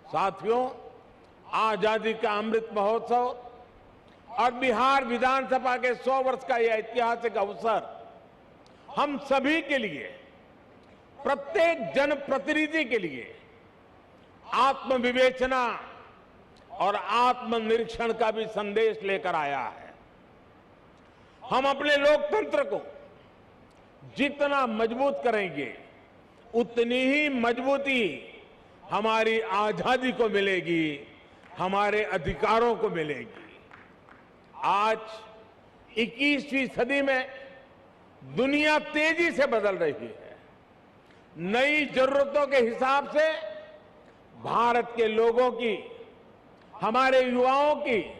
साथियों, आजादी का अमृत महोत्सव और बिहार विधानसभा के 100 वर्ष का यह ऐतिहासिक अवसर हम सभी के लिए, प्रत्येक जनप्रतिनिधि के लिए आत्मविवेचना और आत्मनिरीक्षण का भी संदेश लेकर आया है। हम अपने लोकतंत्र को जितना मजबूत करेंगे, उतनी ही मजबूती हमारी आजादी को मिलेगी, हमारे अधिकारों को मिलेगी। आज 21वीं सदी में दुनिया तेजी से बदल रही है। नई जरूरतों के हिसाब से भारत के लोगों की, हमारे युवाओं की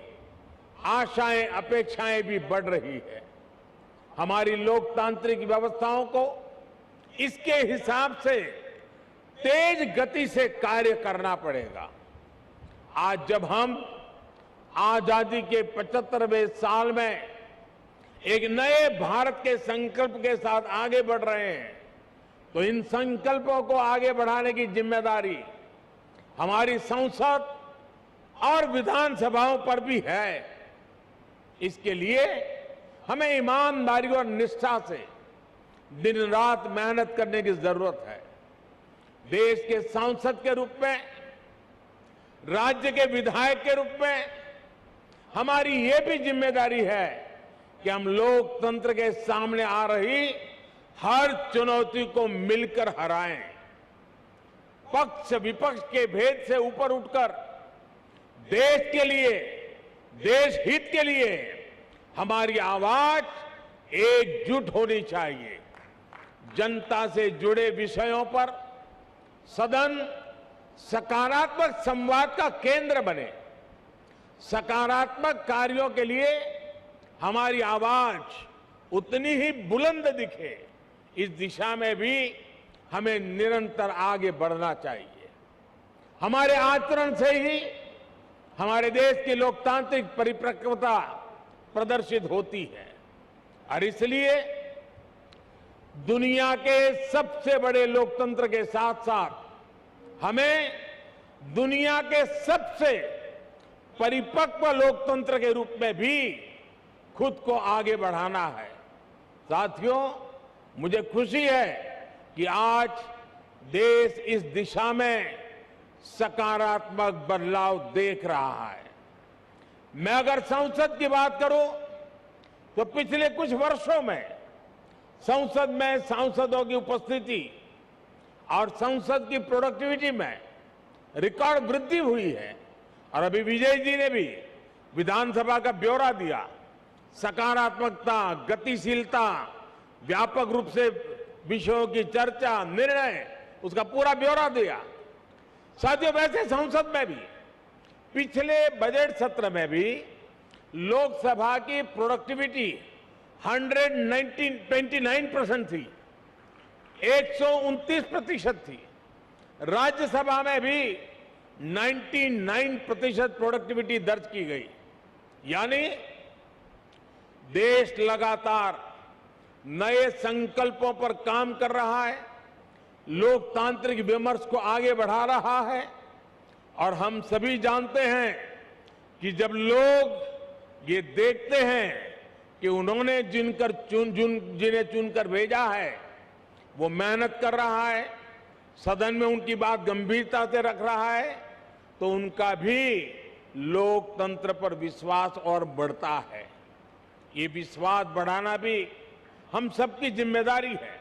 आशाएं, अपेक्षाएं भी बढ़ रही है। हमारी लोकतांत्रिक व्यवस्थाओं को इसके हिसाब से तेज गति से कार्य करना पड़ेगा। आज जब हम आजादी के 75वें साल में एक नए भारत के संकल्प के साथ आगे बढ़ रहे हैं, तो इन संकल्पों को आगे बढ़ाने की जिम्मेदारी हमारी संसद और विधानसभाओं पर भी है। इसके लिए हमें ईमानदारी और निष्ठा से दिन रात मेहनत करने की जरूरत है। देश के सांसद के रूप में, राज्य के विधायक के रूप में हमारी ये भी जिम्मेदारी है कि हम लोकतंत्र के सामने आ रही हर चुनौती को मिलकर हराएं। पक्ष विपक्ष के भेद से ऊपर उठकर देश के लिए, देश हित के लिए हमारी आवाज एकजुट होनी चाहिए। जनता से जुड़े विषयों पर सदन सकारात्मक संवाद का केंद्र बने। सकारात्मक कार्यों के लिए हमारी आवाज उतनी ही बुलंद दिखे, इस दिशा में भी हमें निरंतर आगे बढ़ना चाहिए। हमारे आचरण से ही हमारे देश की लोकतांत्रिक परिपक्वता प्रदर्शित होती है और इसलिए दुनिया के सबसे बड़े लोकतंत्र के साथ साथ हमें दुनिया के सबसे परिपक्व लोकतंत्र के रूप में भी खुद को आगे बढ़ाना है। साथियों, मुझे खुशी है कि आज देश इस दिशा में सकारात्मक बदलाव देख रहा है। मैं अगर संसद की बात करूं तो पिछले कुछ वर्षों में संसद में सांसदों की उपस्थिति और संसद की प्रोडक्टिविटी में रिकॉर्ड वृद्धि हुई है। और अभी विजय जी ने भी विधानसभा का ब्यौरा दिया। सकारात्मकता, गतिशीलता, व्यापक रूप से विषयों की चर्चा, निर्णय, उसका पूरा ब्यौरा दिया। साथियों, वैसे संसद में भी पिछले बजट सत्र में भी लोकसभा की प्रोडक्टिविटी 129% थी, 129% थी। राज्यसभा में भी 99% प्रोडक्टिविटी दर्ज की गई। यानी देश लगातार नए संकल्पों पर काम कर रहा है, लोकतांत्रिक विमर्श को आगे बढ़ा रहा है। और हम सभी जानते हैं कि जब लोग ये देखते हैं कि उन्होंने जिन्हें चुनकर भेजा है वो मेहनत कर रहा है, सदन में उनकी बात गंभीरता से रख रहा है, तो उनका भी लोकतंत्र पर विश्वास और बढ़ता है। ये विश्वास बढ़ाना भी हम सबकी जिम्मेदारी है।